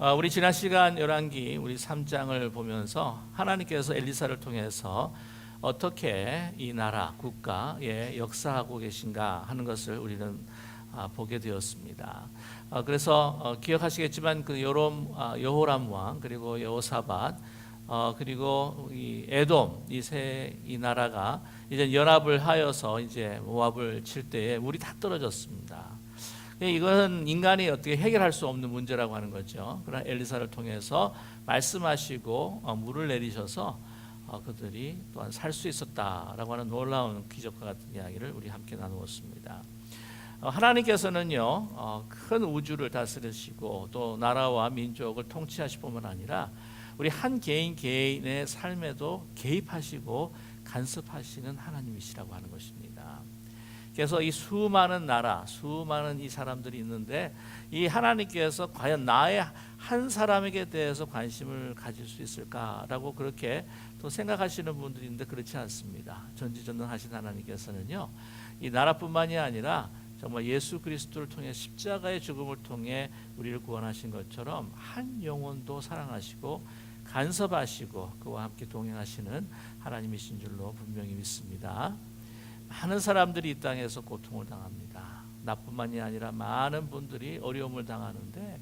우리 지난 시간 열왕기 우리 3장을 보면서 하나님께서 엘리사를 통해서 어떻게 이 나라 국가에 역사하고 계신가 하는 것을 우리는 보게 되었습니다. 그래서 기억하시겠지만 그 여호람 왕 그리고 여호사밧 그리고 이 에돔 이 나라가 이제 연합을 하여서 이제 모압을 칠 때에 물이 다 떨어졌습니다. 이것은 인간이 어떻게 해결할 수 없는 문제라고 하는 거죠. 그러나 엘리사를 통해서 말씀하시고 물을 내리셔서 그들이 또한 살 수 있었다라고 하는 놀라운 기적과 같은 이야기를 우리 함께 나누었습니다. 하나님께서는요 큰 우주를 다스리시고 또 나라와 민족을 통치하실 뿐만 아니라 우리 한 개인 개인의 삶에도 개입하시고 간섭하시는 하나님이시라고 하는 것입니다. 그래서 이 수많은 나라, 수많은 이 사람들이 있는데 이 하나님께서 과연 나의 한 사람에게 대해서 관심을 가질 수 있을까라고 그렇게 또 생각하시는 분들이 있는데 그렇지 않습니다. 전지전능하신 하나님께서는요 이 나라뿐만이 아니라 정말 예수 그리스도를 통해 십자가의 죽음을 통해 우리를 구원하신 것처럼 한 영혼도 사랑하시고 간섭하시고 그와 함께 동행하시는 하나님이신 줄로 분명히 믿습니다. 많은 사람들이 이 땅에서 고통을 당합니다. 나뿐만이 아니라 많은 분들이 어려움을 당하는데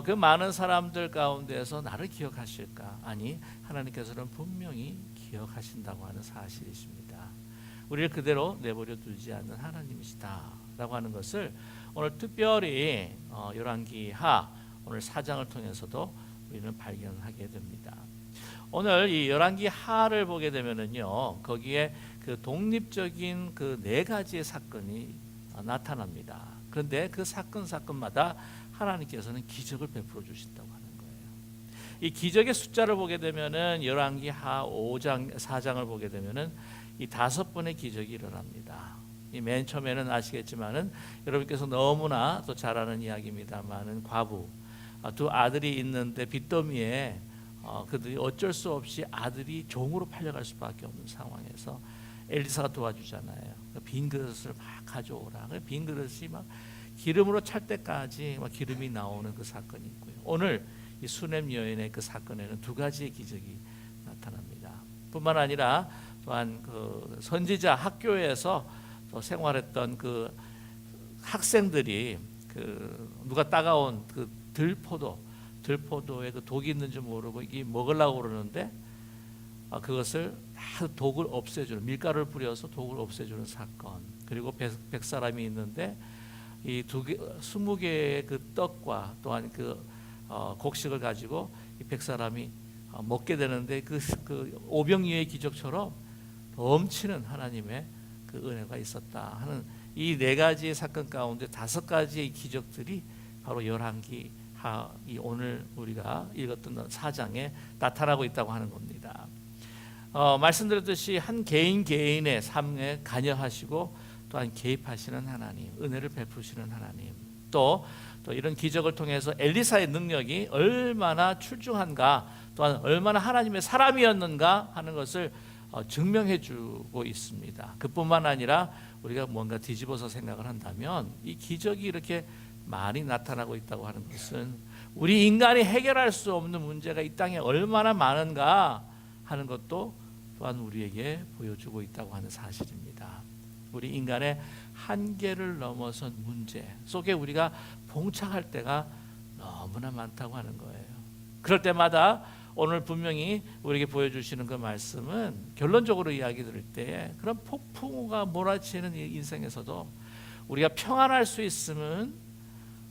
그 많은 사람들 가운데서 나를 기억하실까? 아니, 하나님께서는 분명히 기억하신다고 하는 사실이십니다. 우리를 그대로 내버려 두지 않는 하나님이시다라고 하는 것을 오늘 특별히 열왕기하 오늘 4장을 통해서도 우리는 발견하게 됩니다. 오늘 이 열왕기하를 보게 되면은요 거기에 그 독립적인 그 네 가지의 사건이 나타납니다. 그런데 그 사건마다 하나님께서는 기적을 베풀어 주신다고 하는 거예요. 이 기적의 숫자를 보게 되면은 열왕기하 5장 4장을 보게 되면은 이 5번의 기적이 일어납니다. 이 맨 처음에는 아시겠지만은 여러분께서 너무나 또 잘 아는 이야기입니다만은 과부 두 아들이 있는데 빚더미에 그들이 어쩔 수 없이 아들이 종으로 팔려갈 수밖에 없는 상황에서 엘리사가 도와주잖아요. 빈 그릇을 막 가져오라. 빈 그릇이 막 기름으로 찰 때까지 막 기름이 나오는 그 사건이 있고요. 오늘 이 수넴 여인의 그 사건에는 두 가지의 기적이 나타납니다. 뿐만 아니라 또한 그 선지자 학교에서 또 생활했던 그 학생들이 그 누가 따가운 그 들포도에 그 독이 있는 줄 모르고 이게 먹으려고 그러는데 그것을 다 독을 없애주는 밀가루를 뿌려서 독을 없애주는 사건. 그리고 100사람이 있는데 이 20개의 그 떡과 또한 그 곡식을 가지고 이 100사람이 먹게 되는데 그 오병이어의 기적처럼 넘치는 하나님의 그 은혜가 있었다 하는 이 네 가지의 사건 가운데 5가지의 기적들이 바로 열왕기 이 오늘 우리가 읽었던 4장에 나타나고 있다고 하는 겁니다. 말씀드렸듯이 한 개인 개인의 삶에 관여하시고 또한 개입하시는 하나님, 은혜를 베푸시는 하나님, 또 이런 기적을 통해서 엘리사의 능력이 얼마나 출중한가, 또한 얼마나 하나님의 사람이었는가 하는 것을 증명해 주고 있습니다. 그뿐만 아니라 우리가 뭔가 뒤집어서 생각을 한다면 이 기적이 이렇게 많이 나타나고 있다고 하는 것은 우리 인간이 해결할 수 없는 문제가 이 땅에 얼마나 많은가 하는 것도 또한 우리에게 보여주고 있다고 하는 사실입니다. 우리 인간의 한계를 넘어선 문제 속에 우리가 봉착할 때가 너무나 많다고 하는 거예요. 그럴 때마다 오늘 분명히 우리에게 보여주시는 그 말씀은 결론적으로 이야기 들을 때 그런 폭풍우가 몰아치는 이 인생에서도 우리가 평안할 수 있으면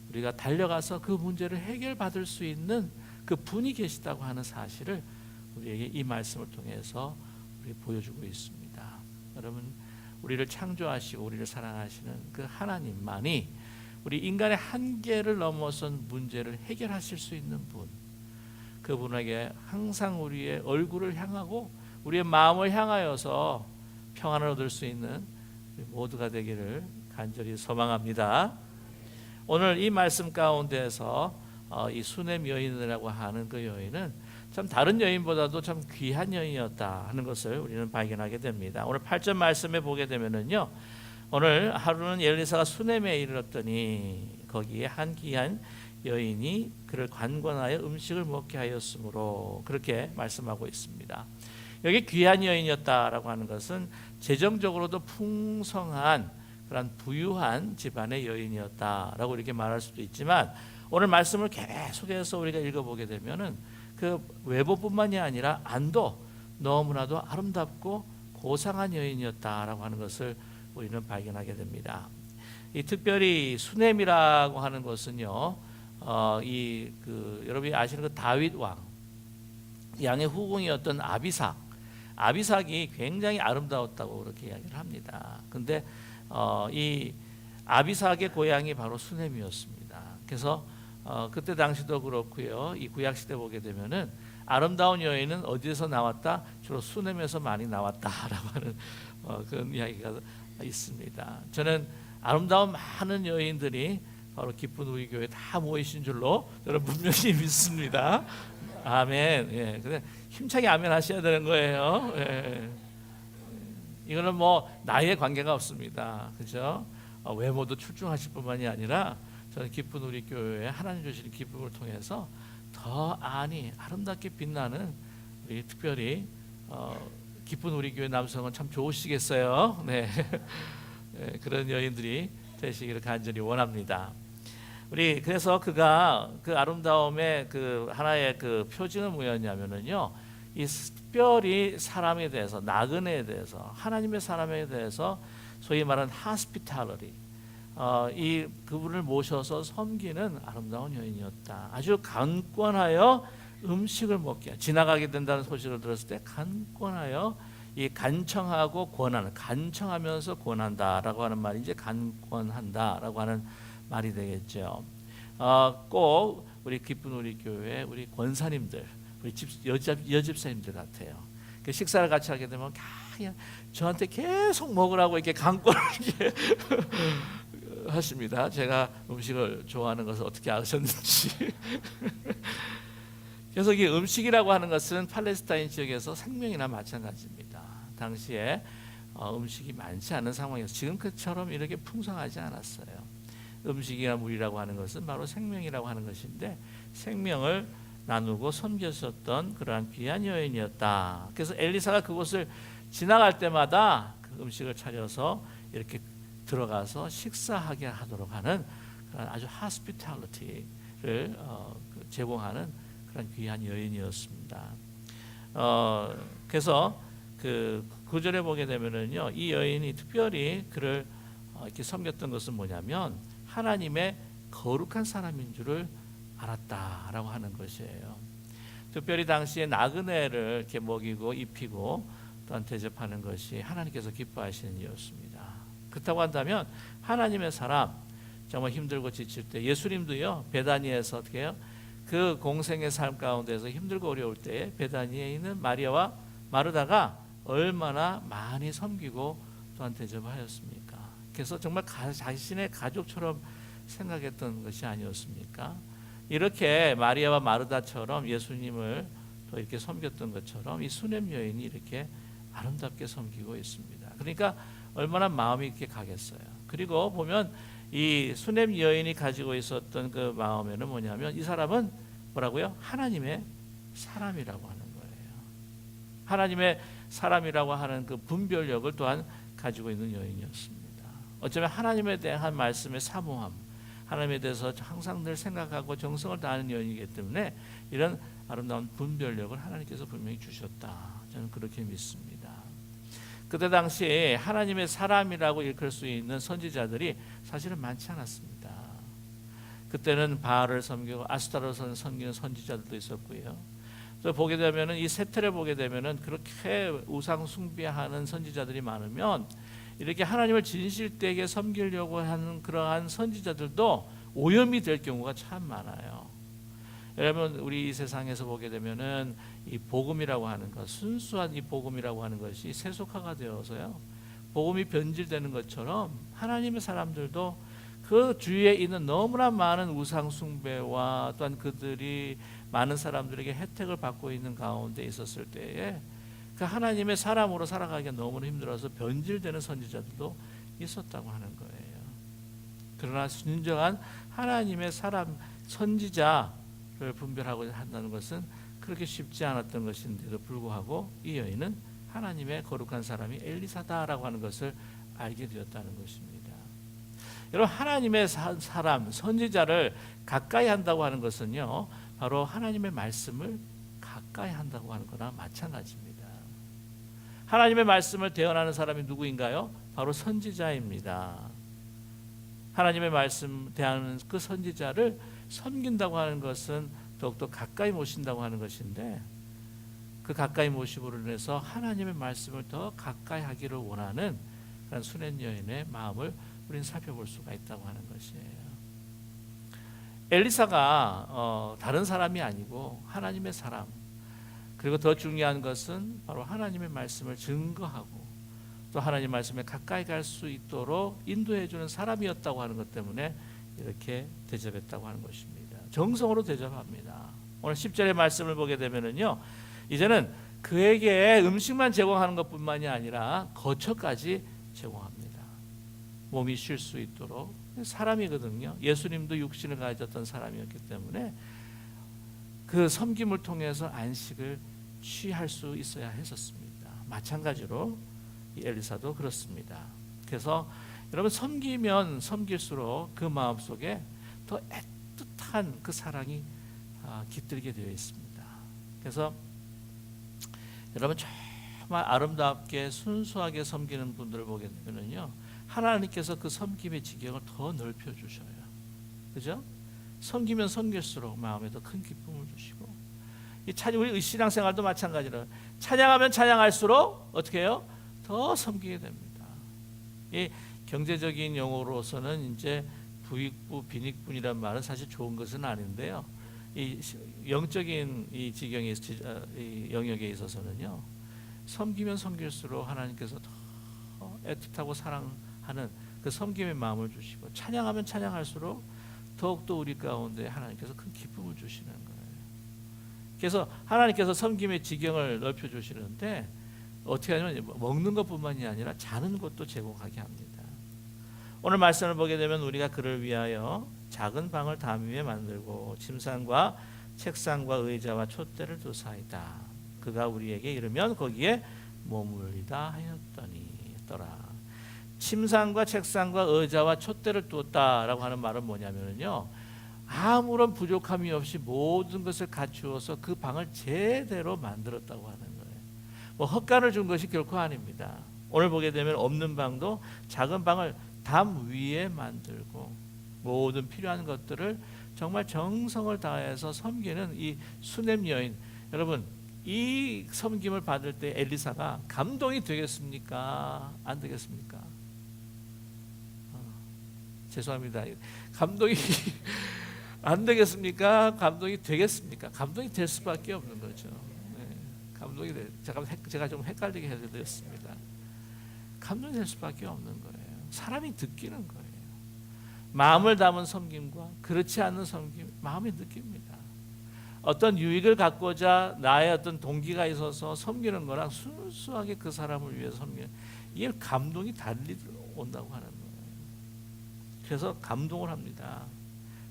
우리가 달려가서 그 문제를 해결받을 수 있는 그 분이 계시다고 하는 사실을 우리에게 이 말씀을 통해서 우리 보여주고 있습니다. 여러분, 우리를 창조하시고 우리를 사랑하시는 그 하나님만이 우리 인간의 한계를 넘어선 문제를 해결하실 수 있는 분, 그분에게 항상 우리의 얼굴을 향하고 우리의 마음을 향하여서 평안을 얻을 수 있는 모두가 되기를 간절히 소망합니다. 오늘 이 말씀 가운데서 이 수넴 여인이라고 하는 그 여인은 참 다른 여인보다도 참 귀한 여인이었다 하는 것을 우리는 발견하게 됩니다. 오늘 8절 말씀에 보게 되면은요, 오늘 하루는 엘리사가 수넴에 이르렀더니 거기에 한 귀한 여인이 그를 관건하여 음식을 먹게 하였으므로 그렇게 말씀하고 있습니다. 여기 귀한 여인이었다라고 하는 것은 재정적으로도 풍성한 그런 부유한 집안의 여인이었다라고 이렇게 말할 수도 있지만 오늘 말씀을 계속해서 우리가 읽어보게 되면은 그 외모뿐만이 아니라 안도 너무나도 아름답고 고상한 여인이었다라고 하는 것을 우리는 발견하게 됩니다. 이 특별히 수넴이라고 하는 것은요, 여러분이 아시는 그 다윗 왕 양의 후궁이었던 아비삭이 굉장히 아름다웠다고 그렇게 이야기를 합니다. 근데 이 아비삭의 고향이 바로 수넴이었습니다. 그래서 그때 당시도 그렇고요. 이 구약 시대 보게 되면은 아름다운 여인은 어디에서 나왔다? 주로 수넴에서 많이 나왔다라고 하는 그런 이야기가 있습니다. 저는 아름다운 많은 여인들이 바로 기쁜 우리 교회에 다 모이신 줄로 저는 분명히 믿습니다. 아멘. 예, 근데 힘차게 아멘 하셔야 되는 거예요. 예. 이거는 뭐 나이에 관계가 없습니다. 그죠? 외모도 출중하실 뿐만이 아니라 저는 기쁜 우리 교회에 하나님 주시는 기쁨을 통해서 더 아름답게 빛나는 우리 특별히 기쁜 우리 교회 남성은 참 좋으시겠어요. 네. 네, 그런 여인들이 되시기를 간절히 원합니다. 우리 그래서 그가 그 아름다움의 그 하나의 그 표징은 뭐였냐면은요, 이 특별히 사람에 대해서, 나그네에 대해서, 하나님의 사람에 대해서 소위 말하는 hospitality, 이 그분을 모셔서 섬기는 아름다운 여인이었다. 아주 간권하여 음식을 먹게, 지나가게 된다는 소식을 들었을 때 간권하여 이 간청하고 권하는, 간청하면서 권한다라고 하는 말이 이제 간권한다라고 하는 말이 되겠죠. 꼭 우리 기쁜 우리 교회 우리 권사님들, 우리 여집사님들 같아요. 그 식사를 같이 하게 되면 그냥 저한테 계속 먹으라고 이렇게 강권을 이렇게 하십니다. 제가 음식을 좋아하는 것을 어떻게 아셨는지. 그래서 이 음식이라고 하는 것은 팔레스타인 지역에서 생명이나 마찬가지입니다. 당시에 음식이 많지 않은 상황에서 지금처럼 이렇게 풍성하지 않았어요. 음식이나 물이라고 하는 것은 바로 생명이라고 하는 것인데 생명을 나누고 섬겼었던 그러한 귀한 여인이었다. 그래서 엘리사가 그곳을 지나갈 때마다 그 음식을 차려서 이렇게 들어가서 식사하게 하도록 하는 그런 아주 hospitality를 제공하는 그런 귀한 여인이었습니다. 그래서 그 구절에 보게 되면은요, 이 여인이 특별히 그를 이렇게 섬겼던 것은 뭐냐면 하나님의 거룩한 사람인 줄을 알았다라고 하는 것이에요. 특별히 당시에 나그네를 이렇게 먹이고 입히고 또한 대접하는 것이 하나님께서 기뻐하시는 일이었습니다. 그렇다고 한다면 하나님의 사람, 정말 힘들고 지칠 때 예수님도요 베다니에서 어떻게 해요? 그 공생의 삶 가운데서 힘들고 어려울 때에 베다니에 있는 마리아와 마르다가 얼마나 많이 섬기고 또한 대접하였습니까? 그래서 정말 자신의 가족처럼 생각했던 것이 아니었습니까? 이렇게 마리아와 마르다처럼 예수님을 또 이렇게 섬겼던 것처럼 이 수넴 여인이 이렇게 아름답게 섬기고 있습니다. 그러니까 얼마나 마음이 이렇게 가겠어요. 그리고 보면 이 수넴 여인이 가지고 있었던 그 마음에는 뭐냐면 이 사람은 뭐라고요? 하나님의 사람이라고 하는 거예요. 하나님의 사람이라고 하는 그 분별력을 또한 가지고 있는 여인이었습니다. 어쩌면 하나님에 대한 말씀의 사모함, 하나님에 대해서 항상 늘 생각하고 정성을 다하는 여인이기 때문에 이런 아름다운 분별력을 하나님께서 분명히 주셨다. 저는 그렇게 믿습니다. 그때 당시에 하나님의 사람이라고 일컬 수 있는 선지자들이 사실은 많지 않았습니다. 그때는 바알을 섬기고 아스타로를 섬기는 선지자들도 있었고요. 또 보게 되면은 이 세태를 보게 되면은 그렇게 우상 숭배하는 선지자들이 많으면 이렇게 하나님을 진실되게 섬기려고 하는 그러한 선지자들도 오염이 될 경우가 참 많아요. 여러분 우리 이 세상에서 보게 되면은 이 복음이라고 하는 것, 순수한 이 복음이라고 하는 것이 세속화가 되어서요, 복음이 변질되는 것처럼 하나님의 사람들도 그 주위에 있는 너무나 많은 우상 숭배와 또한 그들이 많은 사람들에게 혜택을 받고 있는 가운데 있었을 때에 그 하나님의 사람으로 살아가기가 너무 힘들어서 변질되는 선지자들도 있었다고 하는 거예요. 그러나 진정한 하나님의 사람, 선지자를 분별하고 한다는 것은 그렇게 쉽지 않았던 것인데도 불구하고 이 여인은 하나님의 거룩한 사람이 엘리사다라고 하는 것을 알게 되었다는 것입니다. 여러분, 하나님의 사람, 선지자를 가까이 한다고 하는 것은요, 바로 하나님의 말씀을 가까이 한다고 하는 거나 마찬가지입니다. 하나님의 말씀을 대언하는 사람이 누구인가요? 바로 선지자입니다. 하나님의 말씀 대하는 그 선지자를 섬긴다고 하는 것은 더욱더 가까이 모신다고 하는 것인데, 그 가까이 모심으로 인해서 하나님의 말씀을 더 가까이 하기를 원하는 그런 수냄 여인의 마음을 우리는 살펴볼 수가 있다고 하는 것이에요. 엘리사가 다른 사람이 아니고 하나님의 사람, 그리고 더 중요한 것은 바로 하나님의 말씀을 증거하고 또 하나님 말씀에 가까이 갈 수 있도록 인도해 주는 사람이었다고 하는 것 때문에 이렇게 대접했다고 하는 것입니다. 정성으로 대접합니다. 오늘 10절의 말씀을 보게 되면은요, 이제는 그에게 음식만 제공하는 것뿐만이 아니라 거처까지 제공합니다. 몸이 쉴 수 있도록. 사람이거든요. 예수님도 육신을 가졌던 사람이었기 때문에 그 섬김을 통해서 안식을 취할 수 있어야 했었습니다. 마찬가지로 이 엘리사도 그렇습니다. 그래서 여러분, 섬기면 섬길수록 그 마음속에 더 애틋한 그 사랑이 깃들게 되어 있습니다. 그래서 여러분, 정말 아름답게 순수하게 섬기는 분들을 보게 되면요, 하나님께서 그 섬김의 지경을 더 넓혀 주셔요. 그죠? 섬기면 섬길수록 마음에 더 큰 기쁨을 주시고, 우리 신앙생활도 마찬가지로 찬양하면 찬양할수록 어떻게 해요? 더 섬기게 됩니다. 이 경제적인 용어로서는 이제 부익부, 빈익분이란 말은 사실 좋은 것은 아닌데요. 이 영적인 이 지경의 이 영역에 있어서는요, 섬기면 섬길수록 하나님께서 더 애틋하고 사랑하는 그 섬김의 마음을 주시고, 찬양하면 찬양할수록 더욱더 우리 가운데 하나님께서 큰 기쁨을 주시는 거예요. 그래서 하나님께서 섬김의 지경을 넓혀 주시는데 어떻게 하냐면 먹는 것뿐만이 아니라 자는 것도 제공하게 합니다. 오늘 말씀을 보게 되면 우리가 그를 위하여 작은 방을 담 위에 만들고 침상과 책상과 의자와 촛대를 두사이다. 그가 우리에게 이르면 거기에 머물리다 하였더니더라. 침상과 책상과 의자와 촛대를 두었다라고 하는 말은 뭐냐면요, 아무런 부족함이 없이 모든 것을 갖추어서 그 방을 제대로 만들었다고 하는 거예요. 뭐 헛간을 준 것이 결코 아닙니다. 오늘 보게 되면 없는 방도 작은 방을 담 위에 만들고 모든 필요한 것들을 정말 정성을 다해서 섬기는 이 수냄 여인, 여러분, 이 섬김을 받을 때 엘리사가 감동이 되겠습니까? 안 되겠습니까? 죄송합니다. 감동이 안 되겠습니까? 감동이 되겠습니까? 감동이 될 수밖에 없는 거죠. 네, 감동이 제가 좀 헷갈리게 해드렸습니다. 감동이 될 수밖에 없는 거예요. 사람이 느끼는 거예요. 마음을 담은 섬김과 그렇지 않은 섬김, 마음이 느낍니다. 어떤 유익을 갖고자 나의 어떤 동기가 있어서 섬기는 거랑 순수하게 그 사람을 위해서 섬기는, 이게 감동이 달리 온다고 하는 거예요. 그래서 감동을 합니다.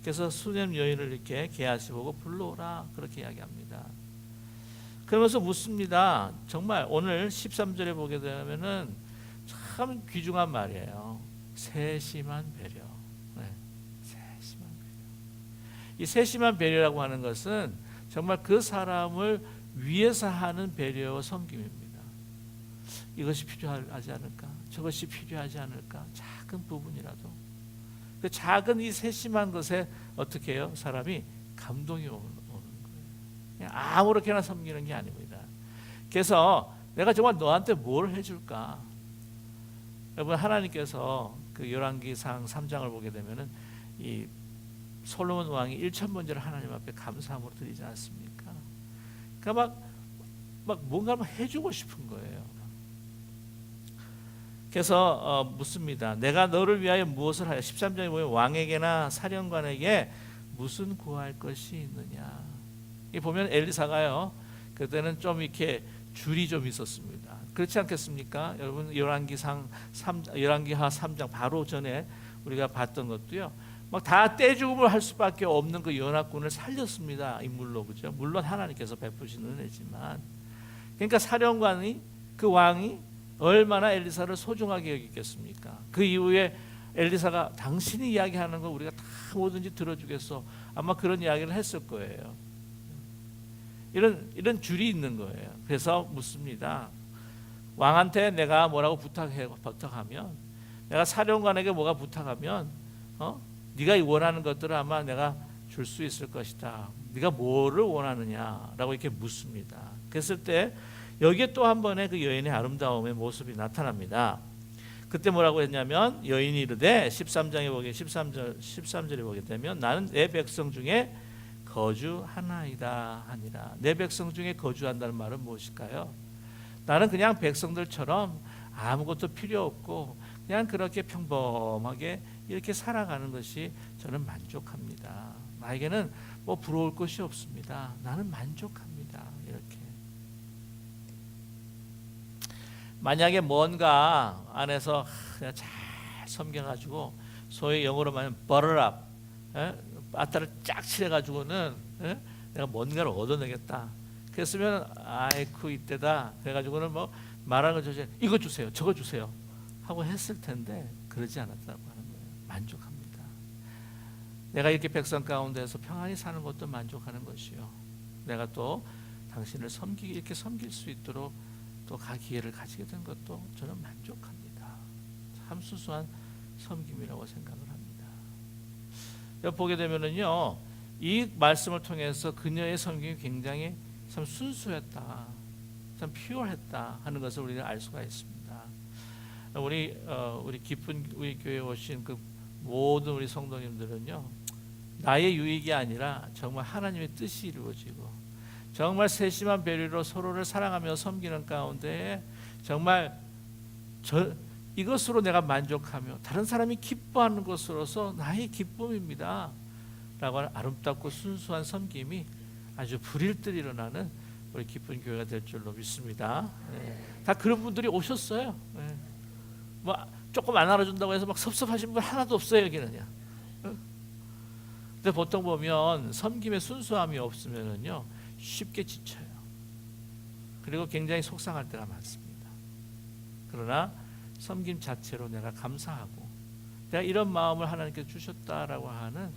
그래서 수냄 여인을 이렇게 게하시 보고 불러오라, 그렇게 이야기합니다. 그러면서 묻습니다. 정말 오늘 13절에 보게 되면은 참 귀중한 말이에요. 세심한 배려. 네, 세심한 배려. 이 세심한 배려라고 하는 것은 정말 그 사람을 위해서 하는 배려와 섬김입니다. 이것이 필요하지 않을까? 저것이 필요하지 않을까? 작은 부분이라도 그 작은 이 세심한 것에 어떻게 해요? 사람이 감동이 오는 거예요. 그냥 아무렇게나 섬기는 게 아닙니다. 그래서 내가 정말 너한테 뭘 해줄까? 여러분, 하나님께서 그 열왕기상 3장을 보게 되면은 이 솔로몬 왕이 1,000번째를 하나님 앞에 감사함으로 드리지 않습니까? 그러니까 막 뭔가 해주고 싶은 거예요. 그래서 묻습니다. 내가 너를 위하여 무엇을 하여? 13장에 보면 왕에게나 사령관에게 무슨 구할 것이 있느냐. 이 보면 엘리사가요, 그때는 좀 이렇게 줄이 좀 있었습니다. 그렇지 않겠습니까? 여러분, 열왕기하 3장 바로 전에 우리가 봤던 것도요, 막 다 떼죽음을 할 수밖에 없는 그 연합군을 살렸습니다. 인물로, 그죠? 물론 하나님께서 베푸신 은혜지만, 그러니까 사령관이, 그 왕이 얼마나 엘리사를 소중하게 여기겠습니까? 그 이후에 엘리사가 당신이 이야기하는 거 우리가 다 뭐든지 들어주겠어, 아마 그런 이야기를 했을 거예요. 이런 줄이 있는 거예요. 그래서 묻습니다. 왕한테 내가 뭐라고 부탁하면, 내가 사령관에게 뭐가 부탁하면, 네가 원하는 것들을 아마 내가 줄 수 있을 것이다. 네가 뭐를 원하느냐라고 이렇게 묻습니다. 그랬을 때 여기에 또 한 번의 그 여인의 아름다움의 모습이 나타납니다. 그때 뭐라고 했냐면, 여인이 이르되 13장에 보게 13절에 보게 되면, 나는 내 백성 중에 거주하나이다 하니라. 내 백성 중에 거주한다는 말은 무엇일까요? 나는 그냥 백성들처럼 아무것도 필요 없고 그냥 그렇게 평범하게 이렇게 살아가는 것이 저는 만족합니다. 나에게는 뭐 부러울 것이 없습니다. 나는 만족합니다. 이렇게. 만약에 뭔가 안에서 그냥 잘 섬겨가지고, 소위 영어로 말하면 butter up, 바타를 쫙 칠해가지고는 내가 뭔가를 얻어내겠다. 그랬으면 아이쿠 이때다. 그래가지고는 뭐 말하는 거 조심, 이거 주세요, 저거 주세요 하고 했을 텐데, 그러지 않았다고 하는 거예요. 만족합니다. 내가 이렇게 백성 가운데서 평안히 사는 것도 만족하는 것이요, 내가 또 당신을 이렇게 섬길 수 있도록 또 기회를 가지게 된 것도 저는 만족합니다. 참 수수한 섬김이라고 생각을 합니다. 여기 보게 되면은요, 이 말씀을 통해서 그녀의 섬김이 굉장히 참 순수했다, 참 퓨어했다 하는 것을 우리가 알 수가 있습니다. 우리 깊은 우리 교회에 오신 그 모든 우리 성도님들은요, 나의 유익이 아니라 정말 하나님의 뜻이 이루어지고, 정말 세심한 배려로 서로를 사랑하며 섬기는 가운데 정말 이것으로 내가 만족하며 다른 사람이 기뻐하는 것으로서 나의 기쁨입니다 라고 하는 아름답고 순수한 섬김이 아주 불일 듯 일어나는 우리 기쁜 교회가 될 줄로 믿습니다. 다 그런 분들이 오셨어요. 뭐 조금 안 알아준다고 해서 막 섭섭하신 분 하나도 없어요, 여기는요. 근데 보통 보면 섬김의 순수함이 없으면은요, 쉽게 지쳐요. 그리고 굉장히 속상할 때가 많습니다. 그러나 섬김 자체로 내가 감사하고, 내가 이런 마음을 하나님께서 주셨다라고 하는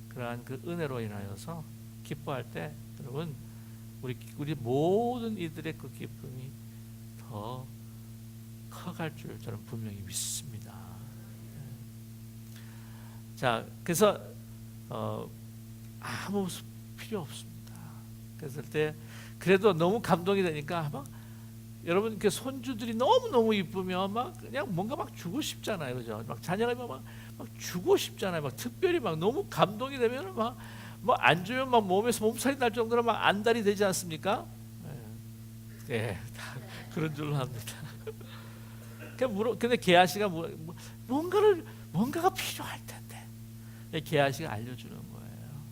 그러한 그 은혜로 인하여서 기뻐할 때, 여러분, 우리 모든 이들의 그 기쁨이 더 커갈 줄 저는 분명히 믿습니다. 자, 그래서 아무 필요 없습니다. 그랬을 때 그래도 너무 감동이 되니까 막, 여러분, 그 손주들이 너무 이쁘면 막 그냥 뭔가 막 주고 싶잖아요, 그죠? 막 자녀가 막 주고 싶잖아요. 막 특별히 막 너무 감동이 되면 막 뭐 안 주면 막 몸에서 몸살이 날 정도로 막 안달이 되지 않습니까? 네, 다 그런 줄로 합니다. 근데 게하시가 뭔가가 필요할 텐데 게하시가 알려주는 거예요.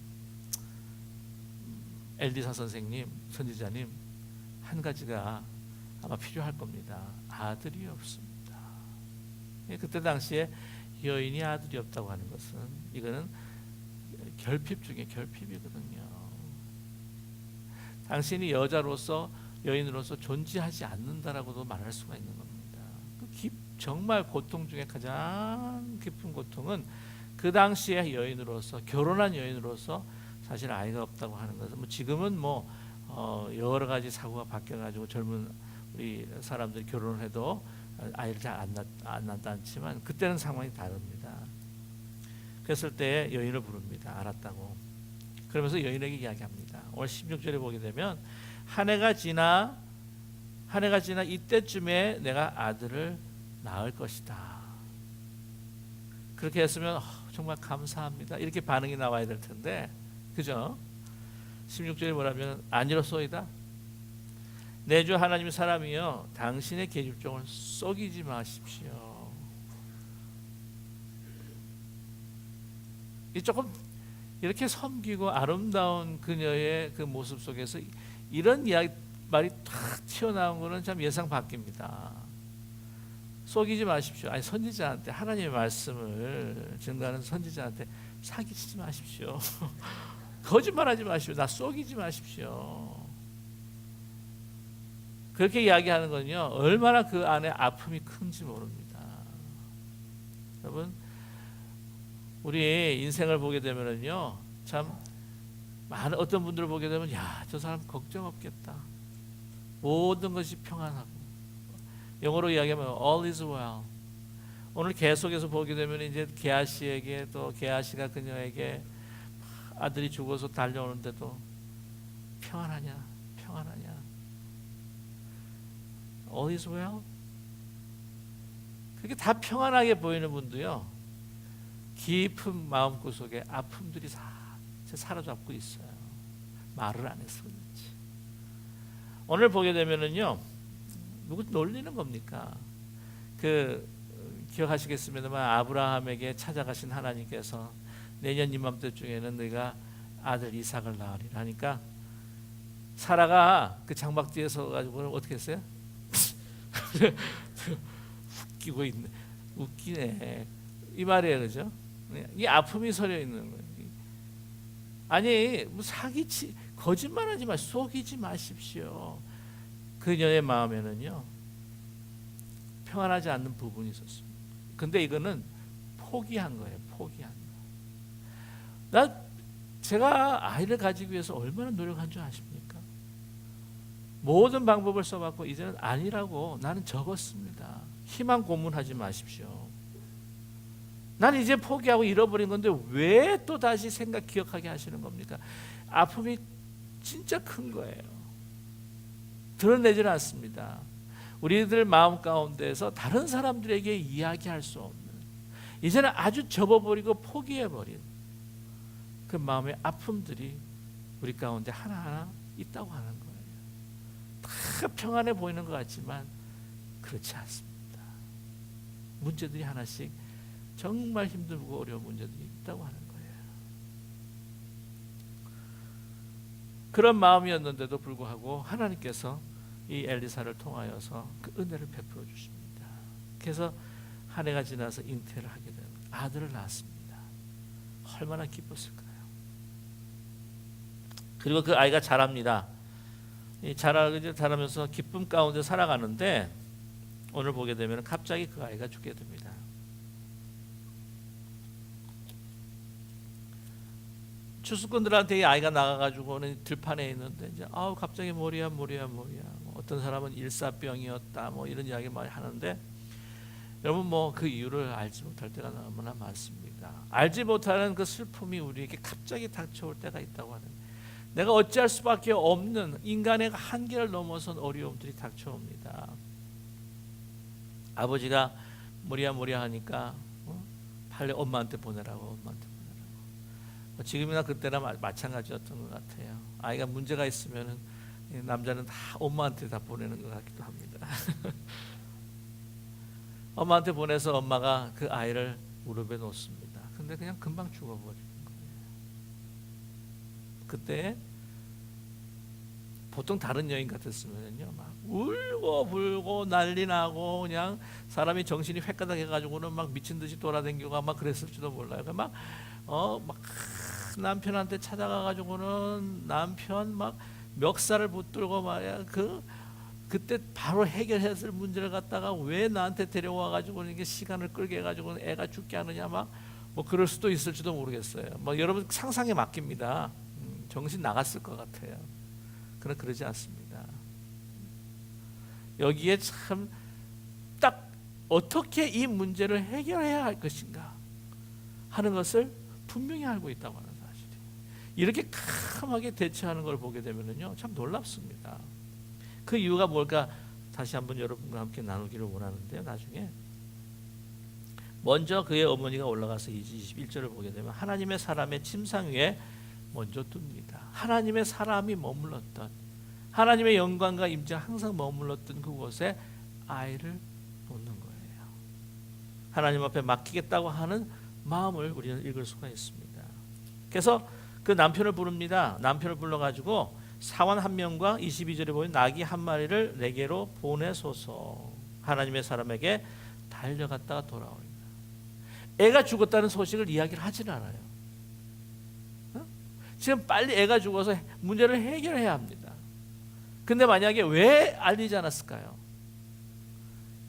엘리사 선생님, 선지자님, 한 가지가 아마 필요할 겁니다. 아들이 없습니다. 그때 당시에 여인이 아들이 없다고 하는 것은, 이거는 결핍 중에 결핍이거든요. 당신이 여자로서, 여인으로서 존재하지 않는다라고도 말할 수가 있는 겁니다. 정말 고통 중에 가장 깊은 고통은 그 당시에 여인으로서, 결혼한 여인으로서 사실 아이가 없다고 하는 것은, 뭐 지금은 뭐 여러 가지 사고가 바뀌어가지고 젊은 우리 사람들이 결혼을 해도 아이를 잘 안 낳지 않지만, 그때는 상황이 다릅니다. 그랬을 때 여인을 부릅니다. 알았다고. 그러면서 여인에게 이야기합니다. 오늘 16절에 보게 되면, 한 해가 지나 이때쯤에 내가 아들을 낳을 것이다. 그렇게 했으면 정말 감사합니다, 이렇게 반응이 나와야 될 텐데, 그죠? 16절에 뭐라면, 아니로소이다. 내 주 하나님 사람이여, 당신의 계집종을 속이지 마십시오. 조금 이렇게 섬기고 아름다운 그녀의 그 모습 속에서 이런 말이 탁 튀어나온 것은 참 예상 밖입니다. 속이지 마십시오. 아니, 선지자한테, 하나님의 말씀을 증거하는 선지자한테 사기치지 마십시오. 거짓말하지 마십시오. 나 속이지 마십시오. 그렇게 이야기하는 건요, 얼마나 그 안에 아픔이 큰지 모릅니다. 여러분, 우리 인생을 보게 되면은요, 참 많은 어떤 분들을 보게 되면, 야, 저 사람 걱정 없겠다. 모든 것이 평안하고. 영어로 이야기하면 all is well. 오늘 계속해서 보게 되면 이제 게하 씨에게, 또 게하 씨가 그녀에게 아들이 죽어서 달려오는데도 평안하냐, 평안하냐. All is well. 그렇게 다 평안하게 보이는 분도요, 깊은 마음구석에 아픔들이 다 사로잡고 있어요. 말을 안 해서 그렇지. 오늘 보게 되면은요, 누구 놀리는 겁니까? 기억하시겠습니다만, 아브라함에게 찾아가신 하나님께서 내년 이맘때쯤에는 네가 아들 이삭을 낳으리라 하니까, 사라가 그 장막 뒤에 서가지고 어떻게 했어요? 웃기고 있네. 웃기네. 이 말이에요, 그죠? 이 아픔이 서려 있는 거예요. 아니, 뭐 거짓말하지 마, 속이지 마십시오. 그녀의 마음에는요, 평안하지 않는 부분이 있었습니다. 근데 이거는 포기한 거예요. 포기한 거. 제가 아이를 가지기 위해서 얼마나 노력한 줄 아십니까? 모든 방법을 써봤고 이제는 아니라고 나는 적었습니다. 희망 고문하지 마십시오. 난 이제 포기하고 잃어버린 건데 왜 또 다시 기억하게 하시는 겁니까? 아픔이 진짜 큰 거예요. 드러내질 않습니다. 우리들 마음 가운데서 다른 사람들에게 이야기할 수 없는, 이제는 아주 접어버리고 포기해버린 그 마음의 아픔들이 우리 가운데 하나하나 있다고 하는 거예요. 다 평안해 보이는 것 같지만 그렇지 않습니다. 문제들이 하나씩 정말 힘들고 어려운 문제들이 있다고 하는 거예요. 그런 마음이었는데도 불구하고 하나님께서 이 엘리사를 통하여서 그 은혜를 베풀어 주십니다. 그래서 한 해가 지나서 잉태를 하게 되는 아들을 낳았습니다. 얼마나 기뻤을까요? 그리고 그 아이가 자랍니다. 자라면서 기쁨 가운데 살아가는데 오늘 보게 되면 갑자기 그 아이가 죽게 됩니다. 추수꾼들한테 이 아이가 나가가지고는 들판에 있는데 이제 갑자기 머리야. 어떤 사람은 일사병이었다 이런 이야기 많이 하는데, 여러분 그 이유를 알지 못할 때가 너무나 많습니다. 알지 못하는 그 슬픔이 우리에게 갑자기 닥쳐올 때가 있다고 하는, 내가 어찌할 수밖에 없는 인간의 한계를 넘어선 어려움들이 닥쳐옵니다. 아버지가 머리야 하니까 빨리 엄마한테 보내라고. 지금이나 그때나 마찬가지였던 것 같아요. 아이가 문제가 있으면 남자는 다 엄마한테 다 보내는 것 같기도 합니다. 엄마한테 보내서 엄마가 그 아이를 무릎에 놓습니다. 근데 그냥 금방 죽어버리는 거예요. 그때 보통 다른 여인 같았으면요, 막 울고 불고 난리 나고 그냥 사람이 정신이 획가닥 해가지고는 막 미친 듯이 돌아다니고 막 그랬을지도 몰라요. 막 남편한테 찾아가가지고는 남편 막 멱살을 붙들고 말이야. 그때 바로 해결했을 문제를 갖다가 왜 나한테 데려와가지고 이게 시간을 끌게 해가지고 애가 죽게 하느냐 그럴 수도 있을지도 모르겠어요. 여러분 상상에 맡깁니다. 정신 나갔을 것 같아요. 그러나 그러지 않습니다. 여기에 참 딱 어떻게 이 문제를 해결해야 할 것인가 하는 것을 분명히 알고 있다고 하는 사실이, 이렇게 캄하게 대처하는 걸 보게 되면요, 참 놀랍습니다. 그 이유가 뭘까 다시 한번 여러분과 함께 나누기를 원하는데요. 나중에 먼저 그의 어머니가 올라가서 21절을 보게 되면 하나님의 사람의 침상 위에 먼저 둡니다. 하나님의 사람이 머물렀던, 하나님의 영광과 임재가 항상 머물렀던 그곳에 아이를 놓는 거예요. 하나님 앞에 맡기겠다고 하는 마음을 우리는 읽을 수가 있습니다. 그래서 그 남편을 부릅니다. 남편을 불러가지고 사원 한 명과 22절에 보면 나귀 한 마리를 내게로 보내소서. 하나님의 사람에게 달려갔다가 돌아옵니다. 애가 죽었다는 소식을 이야기를 하진 않아요. 지금 빨리 애가 죽어서 문제를 해결해야 합니다. 근데 만약에 왜 알리지 않았을까요?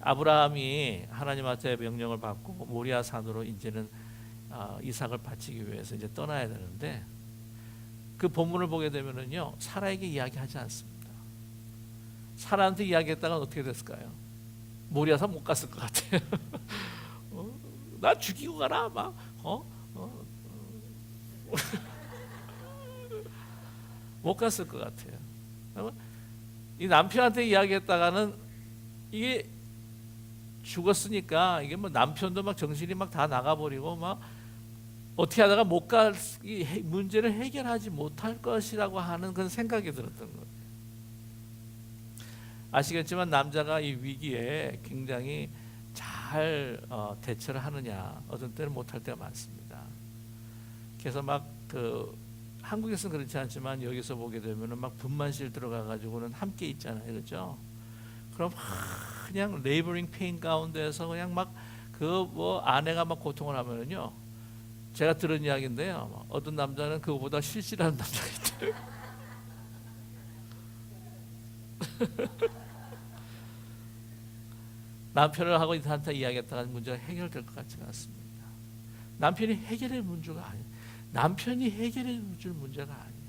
아브라함이 하나님한테 명령을 받고 모리아 산으로 이제는 이삭을 바치기 위해서 이제 떠나야 되는데, 그 본문을 보게 되면은요, 사라에게 이야기하지 않습니다. 사라한테 이야기했다가 어떻게 됐을까요? 모리아 산 못 갔을 것 같아요. 나 죽이고 가라 막 못 갔을 것 같아요. 이 남편한테 이야기했다가는 이게 죽었으니까 이게 뭐 남편도 막 정신이 막 다 나가버리고 막 어떻게 하다가 못 갈 문제를 해결하지 못할 것이라고 하는 그런 생각이 들었던 거예요. 아시겠지만 남자가 이 위기에 굉장히 잘 대처를 하느냐, 어떤 때는 못할 때가 많습니다. 그래서 막 한국에서는 그렇지 않지만 여기서 보게 되면은 막 분만실 들어가 가지고는 함께 있잖아요, 그렇죠? 그럼 그냥 레이버링 페인 가운데서 그냥 막 아내가 막 고통을 하면은요, 제가 들은 이야기인데요, 어떤 남자는 그거보다 실실하는 남자가 있대요. 남편을 하고 한테 이야기했다가 문제가 해결될 것 같지가 않습니다. 남편이 해결할 문제가 아니에요. 남편이 해결해 줄 문제가 아니에요.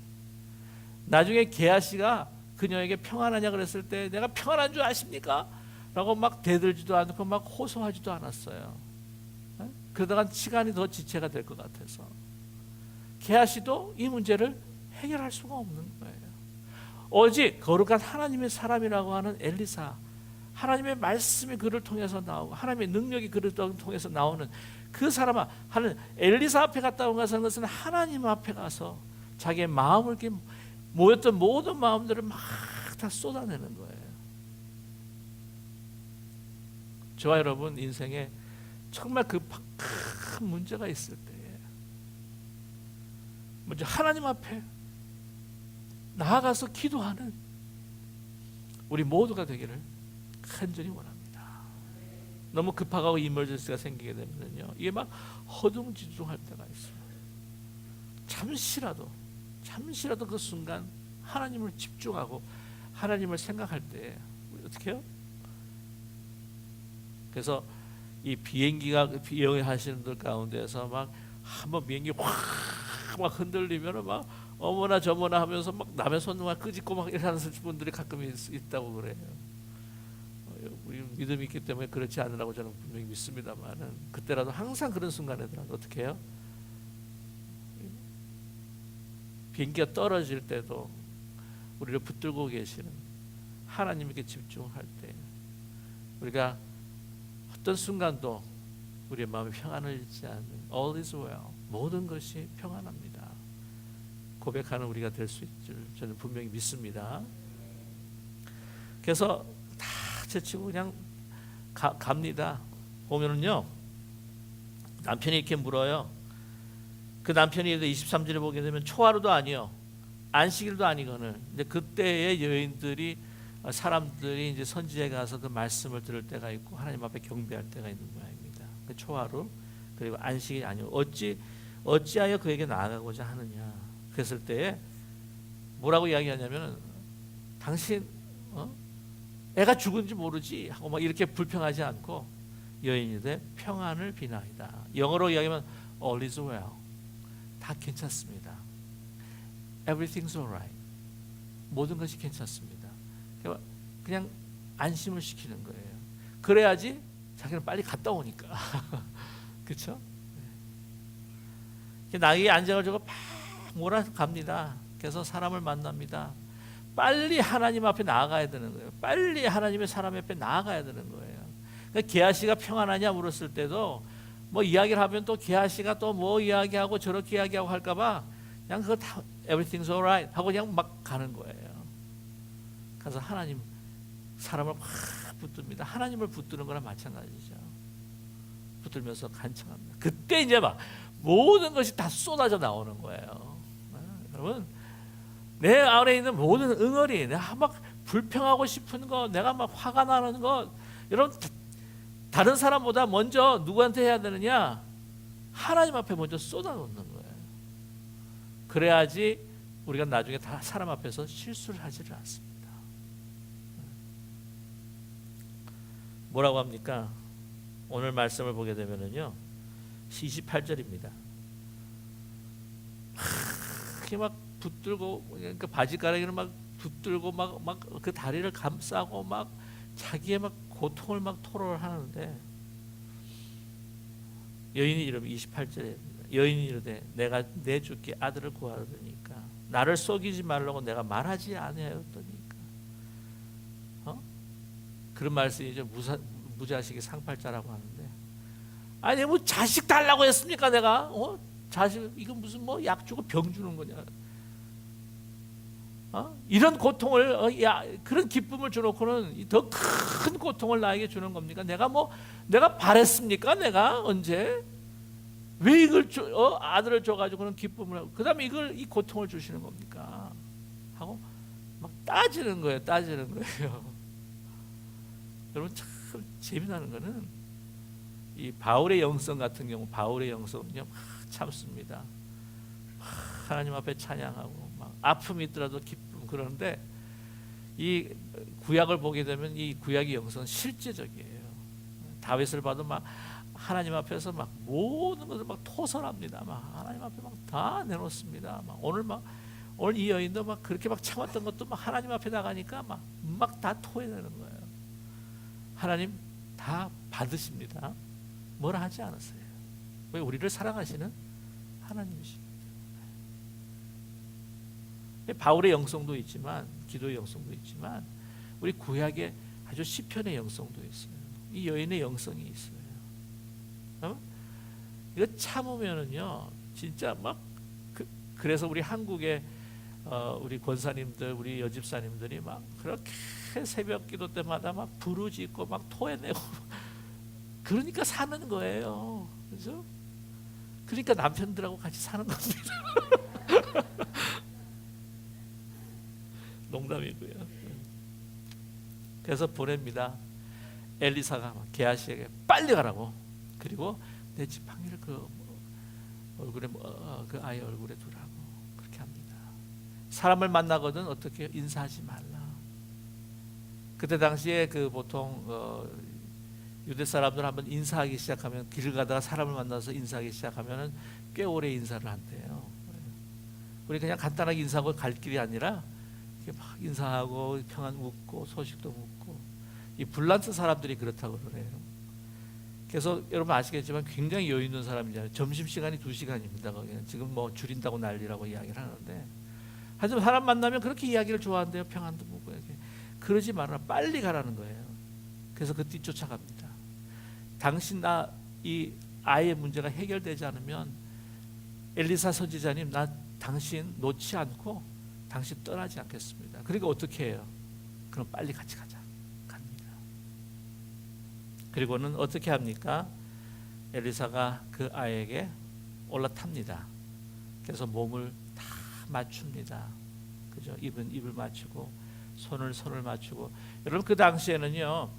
나중에 게하시가 그녀에게 평안하냐 그랬을 때 내가 평안한 줄 아십니까? 라고 막 대들지도 않고 막 호소하지도 않았어요. 그러다가 시간이 더 지체가 될 것 같아서 게하시도 이 문제를 해결할 수가 없는 거예요. 오직 거룩한 하나님의 사람이라고 하는 엘리사, 하나님의 말씀이 그를 통해서 나오고 하나님의 능력이 그를 통해서 나오는 그 사람아 하는 엘리사 앞에 갔다 온 것은 하나님 앞에 가서 자기의 마음을 이렇게 모였던 모든 마음들을 막 다 쏟아내는 거예요. 저와 여러분 인생에 정말 큰 문제가 있을 때에 먼저 하나님 앞에 나아가서 기도하는 우리 모두가 되기를 간절히 원합니다. 너무 급하고 이머전시가 생기게 되면요, 이게 막 허둥지둥할 때가 있어요. 잠시라도 그 순간 하나님을 집중하고 하나님을 생각할 때 우리 어떻게 해요? 그래서 이 비행기가 비행하시는 분들 가운데서 막 한번 비행기 확 흔들리면 막 어머나 저머나 하면서 막 남의 손만 끄집고 막 이러는 분들이 가끔 있다고 그래요. 우리 믿음이 있기 때문에 그렇지 않으라고 저는 분명히 믿습니다만은, 그때라도 항상 그런 순간에는 어떻게 해요? 비행기가 떨어질 때도 우리를 붙들고 계시는 하나님께 집중할 때 우리가 어떤 순간도 우리의 마음에 평안을 잃지 않는 all is well, 모든 것이 평안합니다 고백하는 우리가 될 수 있을 저는 분명히 믿습니다. 그래서 다 제치고 그냥 갑니다. 보면은요, 남편이 이렇게 물어요. 그 남편이 23절에 보게 되면 초하루도 아니요 안식일도 아니거늘. 근데 그때의 여인들이 사람들이 이제 선지에 가서 그 말씀을 들을 때가 있고 하나님 앞에 경배할 때가 있는 모양입니다. 그 초하루 그리고 안식이 아니요 어찌하여 그에게 나아가고자 하느냐. 그랬을 때에 뭐라고 이야기하냐면 당신 애가 죽은지 모르지 하고 막 이렇게 불평하지 않고 여인이되 평안을 비나이다. 영어로 이야기하면 all is well, 다 괜찮습니다. Everything's alright, 모든 것이 괜찮습니다. 그냥 안심을 시키는 거예요. 그래야지 자기는 빨리 갔다 오니까. 그렇죠? 나에게 안정을 막 몰아갑니다. 그래서 사람을 만납니다. 빨리 하나님 앞에 나아가야 되는 거예요. 빨리 하나님의 사람 앞에 나아가야 되는 거예요. 그러니까 게하시가 평안하냐 물었을 때도 뭐 이야기를 하면 또 게하시가 또 뭐 이야기하고 저렇게 이야기하고 할까봐 그냥 그거 다 everything's alright 하고 그냥 막 가는 거예요. 그래서 하나님 사람을 확 붙듭니다. 하나님을 붙드는 거랑 마찬가지죠. 붙들면서 간청합니다. 그때 이제 막 모든 것이 다 쏟아져 나오는 거예요. 여러분, 내 안에 있는 모든 응어리, 내가 막 불평하고 싶은 거, 내가 막 화가 나는 거, 여러분 다른 사람보다 먼저 누구한테 해야 되느냐? 하나님 앞에 먼저 쏟아놓는 거예요. 그래야지 우리가 나중에 다 사람 앞에서 실수를 하지를 않습니다. 뭐라고 합니까? 오늘 말씀을 보게 되면은요 28절입니다. 이렇게 막 붙들고, 그러니까 바지가랑이를 막 붙들고 막 그 다리를 감싸고 막 자기의 막 고통을 막 토로를 하는데, 여인이 이러면 28절에 여인이 이르되 내가 내 주께 아들을 구하려니까 나를 속이지 말라고 내가 말하지 아니하였더니까. 그런 말씀이죠. 무자식이 상팔자라고 하는데, 아니 뭐 자식 달라고 했습니까 내가? 자식 이거 무슨 뭐 약 주고 병 주는 거냐? 이런 고통을 그런 기쁨을 줘놓고는 더 큰 고통을 나에게 주는 겁니까? 내가 바랬습니까? 내가 언제 왜 이걸 아들을 줘가지고는 기쁨을 하고 그다음에 이 고통을 주시는 겁니까? 하고 막 따지는 거예요. 여러분 참 재미나는 거는 이 바울의 영성 같은 경우, 바울의 영성은요 참습니다. 하나님 앞에 찬양하고 막 아픔이 있더라도 기쁨. 그러는데 이 구약을 보게 되면 이 구약의 영성은 실제적이에요. 다윗을 봐도 막 하나님 앞에서 막 모든 것을 막 토설합니다. 막 하나님 앞에 막 다 내놓습니다. 막 오늘 이 여인도 막 그렇게 막 참았던 것도 막 하나님 앞에 나가니까 막 다 토해내는 거예요. 하나님 다 받으십니다. 뭐라 하지 않았어요. 왜? 우리를 사랑하시는 하나님이십니다. 바울의 영성도 있지만, 기도의 영성도 있지만, 우리 구약의 아주 시편의 영성도 있어요. 이 여인의 영성이 있어요. 이거 참으면은요, 진짜 막 그래서 우리 한국의 우리 권사님들, 우리 여집사님들이 막 그렇게 새벽 기도 때마다 막 부르짖고 막 토해내고 그러니까 사는 거예요. 그죠? 그러니까 남편들하고 같이 사는 겁니다. 농담이고요. 그래서 보냅니다. 엘리사가 게하시에게 빨리 가라고. 그리고 내 지팡이를 그 얼굴에 그 아이 얼굴에 두라고 그렇게 합니다. 사람을 만나거든 어떻게 인사하지 말라. 그때 당시에 그 보통 유대 사람들 한번 인사하기 시작하면, 길을 가다가 사람을 만나서 인사하기 시작하면은 꽤 오래 인사를 한대요. 우리 그냥 간단하게 인사하고 갈 길이 아니라 이렇게 막 인사하고 평안 묻고 소식도 묻고, 이 불란스 사람들이 그렇다고 그래요. 그래서 여러분 아시겠지만 굉장히 여유 있는 사람이잖아요. 점심시간이 2시간입니다. 거기는 지금 뭐 줄인다고 난리라고 이야기를 하는데, 하지만 사람 만나면 그렇게 이야기를 좋아한대요. 평안도 묻고 이렇게. 그러지 말아라. 빨리 가라는 거예요. 그래서 그 뒤 쫓아갑니다. 당신 이 아이의 문제가 해결되지 않으면 엘리사 선지자님 나 당신 놓지 않고 당신 떠나지 않겠습니다. 그러니까 어떻게 해요? 그럼 빨리 같이 가자. 갑니다. 그리고는 어떻게 합니까? 엘리사가 그 아이에게 올라탑니다. 그래서 몸을 다 맞춥니다. 그죠? 입은 입을 맞추고 손을 맞추고. 여러분 그 당시에는요,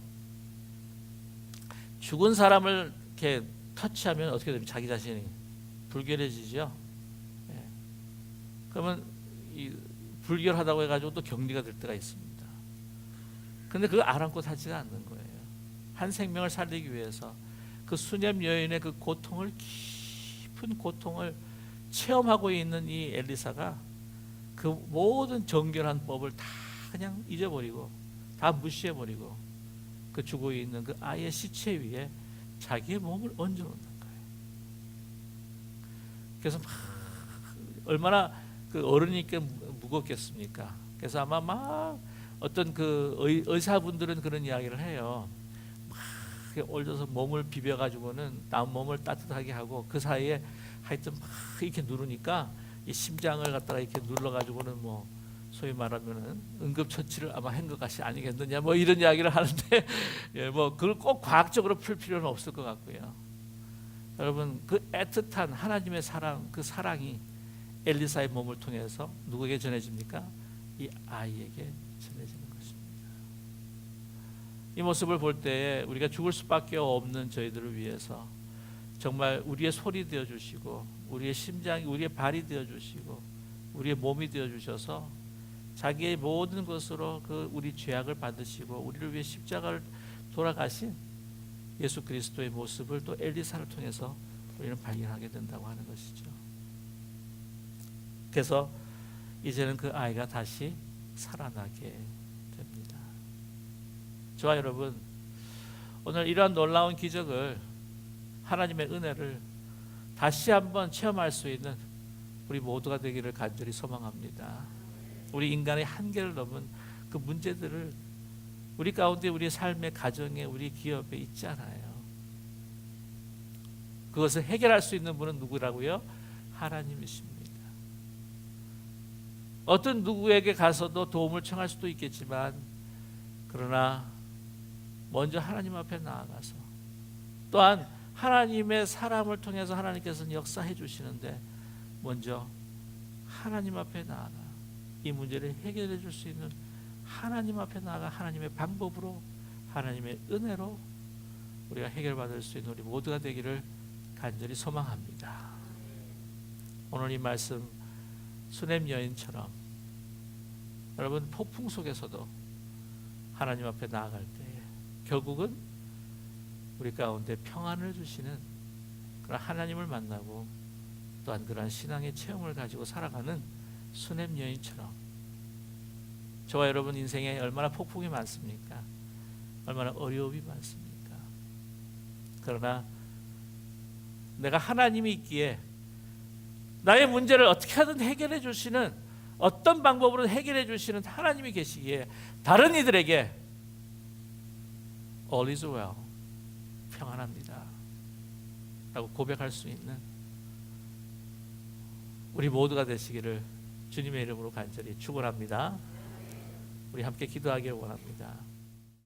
죽은 사람을 이렇게 터치하면 어떻게 됩니까? 자기 자신이 불결해지죠. 예. 그러면 이 불결하다고 해가지고 또 격리가 될 때가 있습니다. 근데 그거 아랑곳하지가 않는 거예요. 한 생명을 살리기 위해서 그 수냄 여인의 그 고통을, 깊은 고통을 체험하고 있는 이 엘리사가 그 모든 정결한 법을 다 그냥 잊어버리고 다 무시해버리고 그 죽어 있는 그 아이의 시체 위에 자기의 몸을 얹어놓는 거예요. 그래서 막 얼마나 그 어른이니까 무겁겠습니까? 그래서 아마 막 어떤 그 의사분들은 그런 이야기를 해요. 막 얹어서 몸을 비벼가지고는 남 몸을 따뜻하게 하고 그 사이에 하여튼 막 이렇게 누르니까 이 심장을 갖다가 이렇게 눌러가지고는 뭐 소위 말하면은 응급처치를 아마 한 것 같이 아니겠느냐 뭐 이런 이야기를 하는데 예, 뭐 그걸 꼭 과학적으로 풀 필요는 없을 것 같고요. 여러분 그 애틋한 하나님의 사랑, 그 사랑이 엘리사의 몸을 통해서 누구에게 전해집니까? 이 아이에게 전해지는 것입니다. 이 모습을 볼 때에 우리가 죽을 수밖에 없는 저희들을 위해서 정말 우리의 손이 되어 주시고 우리의 심장이 우리의 발이 되어 주시고 우리의 몸이 되어 주셔서 자기의 모든 것으로 그 우리 죄악을 받으시고 우리를 위해 십자가를 돌아가신 예수 그리스도의 모습을 또 엘리사를 통해서 우리는 발견하게 된다고 하는 것이죠. 그래서 이제는 그 아이가 다시 살아나게 됩니다. 저와 여러분, 오늘 이러한 놀라운 기적을, 하나님의 은혜를 다시 한번 체험할 수 있는 우리 모두가 되기를 간절히 소망합니다. 우리 인간의 한계를 넘은 그 문제들을 우리 가운데, 우리 삶의 가정에, 우리 기업에 있잖아요. 그것을 해결할 수 있는 분은 누구라고요? 하나님이십니다. 어떤 누구에게 가서도 도움을 청할 수도 있겠지만, 그러나 먼저 하나님 앞에 나아가서, 또한 하나님의 사람을 통해서 하나님께서는 역사해 주시는데 먼저 하나님 앞에 나아가 이 문제를 해결해 줄 수 있는 하나님 앞에 나아가 하나님의 방법으로, 하나님의 은혜로 우리가 해결받을 수 있는 우리 모두가 되기를 간절히 소망합니다. 오늘 이 말씀 수넴 여인처럼 여러분, 폭풍 속에서도 하나님 앞에 나아갈 때 결국은 우리 가운데 평안을 주시는 그런 하나님을 만나고, 또한 그러한 신앙의 체험을 가지고 살아가는 수넴 여인처럼, 저와 여러분 인생에 얼마나 폭풍이 많습니까? 얼마나 어려움이 많습니까? 그러나 내가 하나님이 있기에 나의 문제를 어떻게 하든 해결해 주시는, 어떤 방법으로 해결해 주시는 하나님이 계시기에 다른 이들에게 All is well, 평안합니다 라고 고백할 수 있는 우리 모두가 되시기를 주님의 이름으로 간절히 축원합니다. 우리 함께 기도하기를 원합니다.